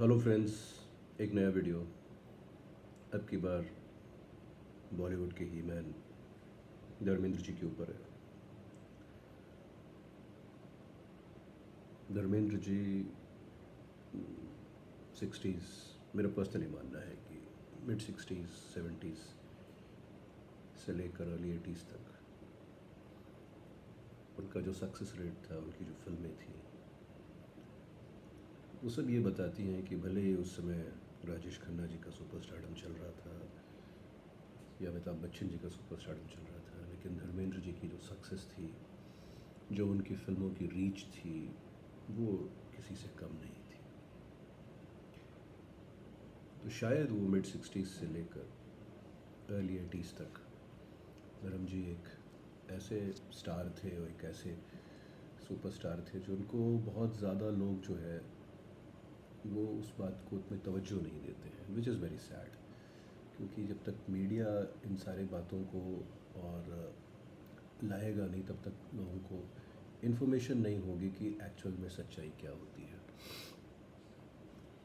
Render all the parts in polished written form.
Hello friends, एक नया video. अब की बार बॉलीवुड के ही मैन धर्मेंद्र जी के ऊपर है। धर्मेंद्र जी 60s, मेरा पर्सनली मानना है कि मिड 60s 70s से लेकर अर्ली 80s तक उनका जो सक्सेस रेट था, उनकी जो फिल्में थी, वो सब ये बताती हैं कि भले ही उस समय राजेश खन्ना जी का सुपरस्टारडम चल रहा था या अमिताभ बच्चन जी का सुपरस्टारडम चल रहा था, लेकिन धर्मेंद्र जी की जो सक्सेस थी, जो उनकी फिल्मों की रीच थी, वो किसी से कम नहीं थी। तो शायद वो मिड 60s से लेकर अर्ली 80s तक धर्म जी एक ऐसे स्टार थे और एक ऐसे सुपरस्टार थे जो उनको बहुत ज़्यादा लोग जो है वो उस बात को उतनी तवज्जो नहीं देते हैं, विच इज़ वेरी सैड। क्योंकि जब तक मीडिया इन सारी बातों को और लाएगा नहीं, तब तक लोगों को इन्फॉर्मेशन नहीं होगी कि एक्चुअल में सच्चाई क्या होती है।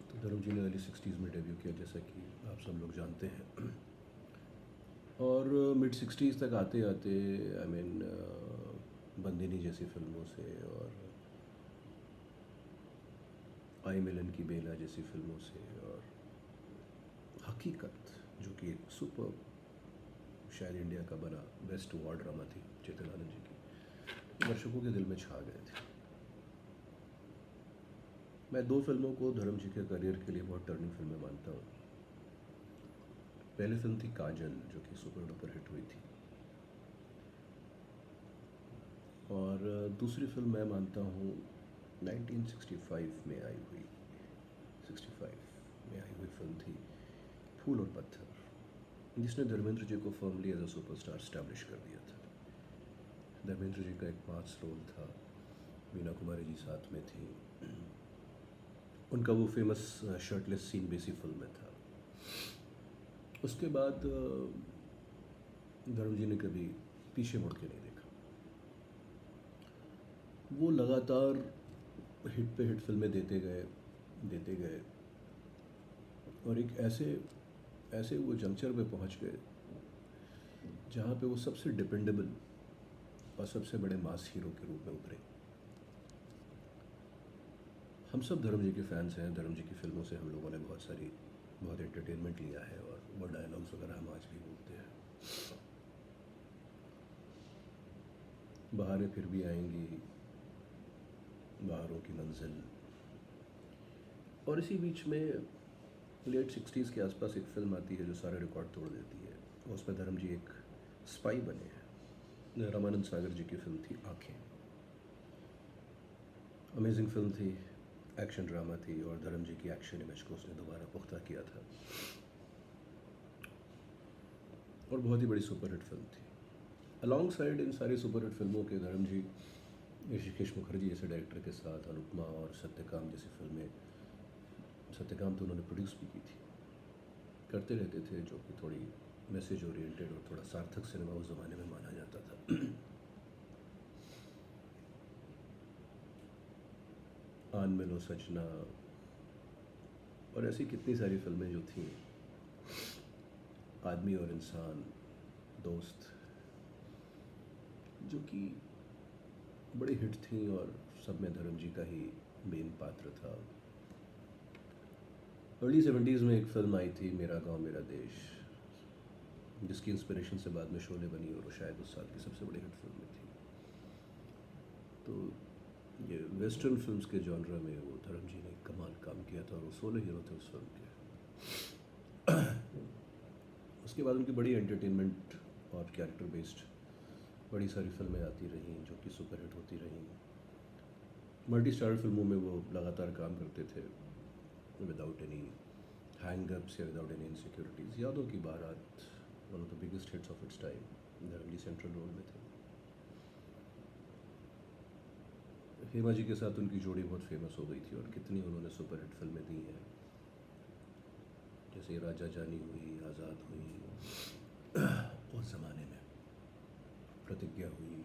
तो धर्म जी ने अर्ली 60s में डेब्यू किया, जैसा कि आप सब लोग जानते हैं। और मिड 60s तक आते आते आई मीन बंदिनी जैसी फिल्मों से और आई मिलन की बेला जैसी फिल्मों से और हकीकत, जो कि एक सुपर शायद इंडिया का बना बेस्ट वॉर ड्रामा थी चेतन आनंद जी की, दर्शकों के दिल में छा गए थे। मैं दो फिल्मों को धर्म जी के करियर के लिए बहुत टर्निंग फिल्में मानता हूँ। पहली फिल्म थी काजल, जो कि सुपर डुपर हिट हुई थी, और दूसरी फिल्म मैं मानता हूँ 1965 में आई हुई 65 में आई हुई फिल्म थी फूल और पत्थर, जिसने धर्मेंद्र जी को formally as a superstar establish कर दिया था। धर्मेंद्र जी का एक मास रोल था, मीना कुमारी जी साथ में थी, उनका वो फेमस शर्टलेस सीन बेसी फिल्म में था। उसके बाद धर्म जी ने कभी पीछे मुड़ के नहीं देखा। वो लगातार हिट पे हिट फिल्में देते गए और एक ऐसे ऐसे वो जंक्चर पे पहुंच गए जहाँ पे वो सबसे डिपेंडेबल और सबसे बड़े मास हीरो के रूप में उभरे। हम सब धर्म जी के फैंस हैं, धर्म जी की फिल्मों से हम लोगों ने बहुत एंटरटेनमेंट लिया है और वो डायलॉग्स वगैरह हम आज भी बोलते हैं। बहारें फिर भी आएंगी, बहारों की मंजिल, और इसी बीच में लेट 60s के आसपास एक फिल्म आती है जो सारे रिकॉर्ड तोड़ देती है। उसमें धर्म जी एक स्पाई बने हैं। रामानंद सागर जी की फिल्म थी आँखें। अमेजिंग फिल्म थी, एक्शन ड्रामा थी और धर्म जी की एक्शन इमेज को उसने दोबारा पुख्ता किया था और बहुत ही बड़ी सुपरहिट फिल्म थी। अलॉन्ग साइड इन सारी सुपरहिट फिल्मों के धर्म जी ऋषिकेश मुखर्जी जैसे डायरेक्टर के साथ अनुपमा और सत्यकाम जैसी फिल्में, सत्यकाम तो उन्होंने प्रोड्यूस भी की थी, करते रहते थे, जो कि थोड़ी मैसेज ओरिएंटेड और थोड़ा सार्थक सिनेमा उस ज़माने में माना जाता था। आन मिलो सजना और ऐसी कितनी सारी फिल्में जो थीं, आदमी और इंसान, दोस्त, जो कि बड़ी हिट थी और सब में धर्म जी का ही मेन पात्र था। अर्ली 70s में एक फिल्म आई थी मेरा गांव मेरा देश, जिसकी इंस्पिरेशन से बाद में शोले बनी और वो शायद उस साल की सबसे बड़ी हिट फिल्म थी। तो ये वेस्टर्न फिल्म्स के जॉनरा में वो धर्म जी ने कमाल काम किया था और वो 16 हीरो थे उस फिल्म के। उसके बाद उनकी बड़ी एंटरटेनमेंट और कैरेक्टर बेस्ड बड़ी सारी फिल्में आती रहीं जो कि सुपरहिट होती रहीं। मल्टी स्टारर फिल्मों में वो लगातार काम करते थे विदाउट एनी हैंगअप्स या विदाउट एनी इनसिक्योरिटीज़। यादों की बारात, one of the biggest hits of its time, धर्म जी सेंट्रल रोल में थे। हेमा जी के साथ उनकी जोड़ी बहुत फेमस हो गई थी और कितनी उन्होंने सुपरहिट फिल्में दी हैं, जैसे राजा जानी हुई, आज़ाद हुई, उस ज़माने में प्रतिज्ञा हुई,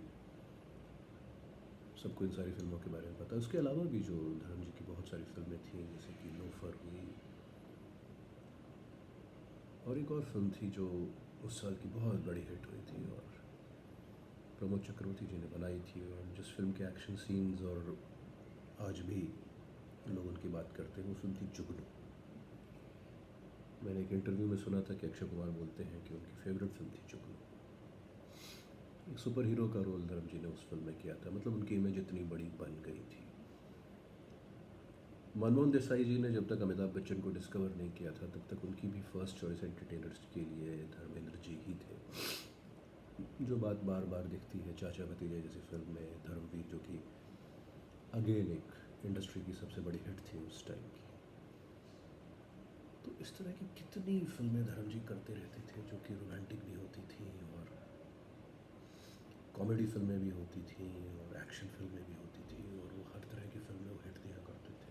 सबको इन सारी फिल्मों के बारे में पता है। उसके अलावा भी जो धर्म जी की बहुत सारी फिल्में थी, जैसे कि लोफर हुई, और एक और फिल्म थी जो उस साल की बहुत बड़ी हिट हुई थी और प्रमोद चक्रवर्ती जी ने बनाई थी, और जिस फिल्म के एक्शन सीन्स और आज भी लोग उनकी बात करते हैं, वो फिल्म थी जुगनू। मैंने एक इंटरव्यू में सुना था कि अक्षय कुमार बोलते हैं कि उनकी फेवरेट फिल्म थी जुगनू। एक सुपर हीरो का रोल धर्म जी ने उस फिल्म में किया था, मतलब उनकी इमेज इतनी बड़ी बन गई थी। मनमोहन देसाई जी ने जब तक अमिताभ बच्चन को डिस्कवर नहीं किया था, तब तक उनकी भी फर्स्ट चॉइस एंटरटेनर्स के लिए धर्मेंद्र जी ही थे। जो बात बार बार दिखती है चाचा भतीजे जैसी फिल्म में, धर्मवीर जो कि अगेन एक इंडस्ट्री की सबसे बड़ी हिट थी उस टाइम की। तो इस तरह की कितनी फिल्में धर्म जी करते रहते थे, जो कि रोमांटिक भी होती थी और कॉमेडी फिल्में भी होती थी और एक्शन फिल्में भी होती थी, और वो हर तरह की फिल्में वो हिट दिया करते थे।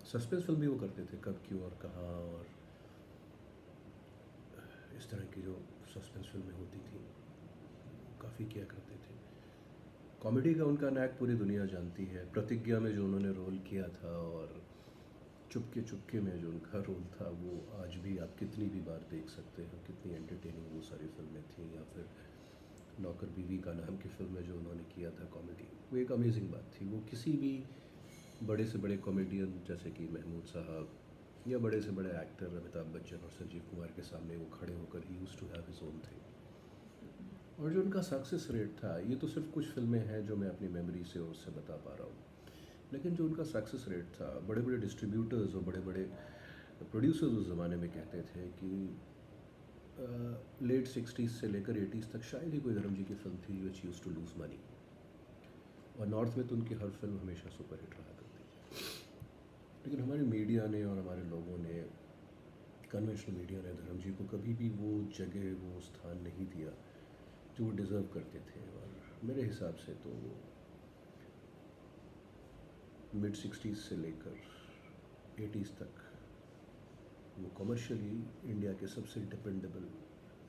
सस्पेंस फिल्म भी वो करते थे, कब क्यों और कहाँ, और इस तरह की जो सस्पेंस फिल्में होती थी काफ़ी किया करते थे। कॉमेडी का उनका नैक पूरी दुनिया जानती है। प्रतिज्ञा में जो उन्होंने रोल किया था और चुपके चुपके में जो उनका रोल था, वो आज भी आप कितनी भी बार देख सकते हो, कितनी एंटरटेनिंग वो सारी फिल्में थी। या फिर नौकर बीवी का नाम की फिल्म में जो उन्होंने किया था कॉमेडी, वो एक अमेजिंग बात थी। वो किसी भी बड़े से बड़े कॉमेडियन जैसे कि महमूद साहब या बड़े से बड़े एक्टर अमिताभ बच्चन और संजीव कुमार के सामने वो खड़े होकर ही used to have his own thing. और जो उनका सक्सेस रेट था, ये तो सिर्फ कुछ फिल्में हैं जो मैं अपनी मेमोरी से और उससे बता पा रहा हूँ, लेकिन जो उनका सक्सेस रेट था, बड़े बड़े डिस्ट्रीब्यूटर्स और बड़े बड़े प्रोड्यूसर्स उस ज़माने में कहते थे कि लेट 60s से लेकर 80s तक शायद ही कोई धर्म जी की फिल्म थी विच यूज्ड टू लूज़ मनी, और नॉर्थ में तो उनकी हर फिल्म हमेशा सुपर हिट रहा करती थी। लेकिन हमारे मीडिया ने और हमारे लोगों ने, कन्वेंशनल मीडिया ने धर्म जी को कभी भी वो जगह, वो स्थान नहीं दिया जो वो डिज़र्व करते थे। और मेरे हिसाब से तो मिड 60s से लेकर 80s तक वो कमर्शियली इंडिया के सबसे डिपेंडेबल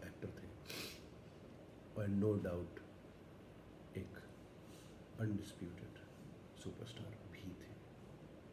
एक्टर थे, और नो डाउट एक अनडिस्प्यूटेड सुपरस्टार भी थे।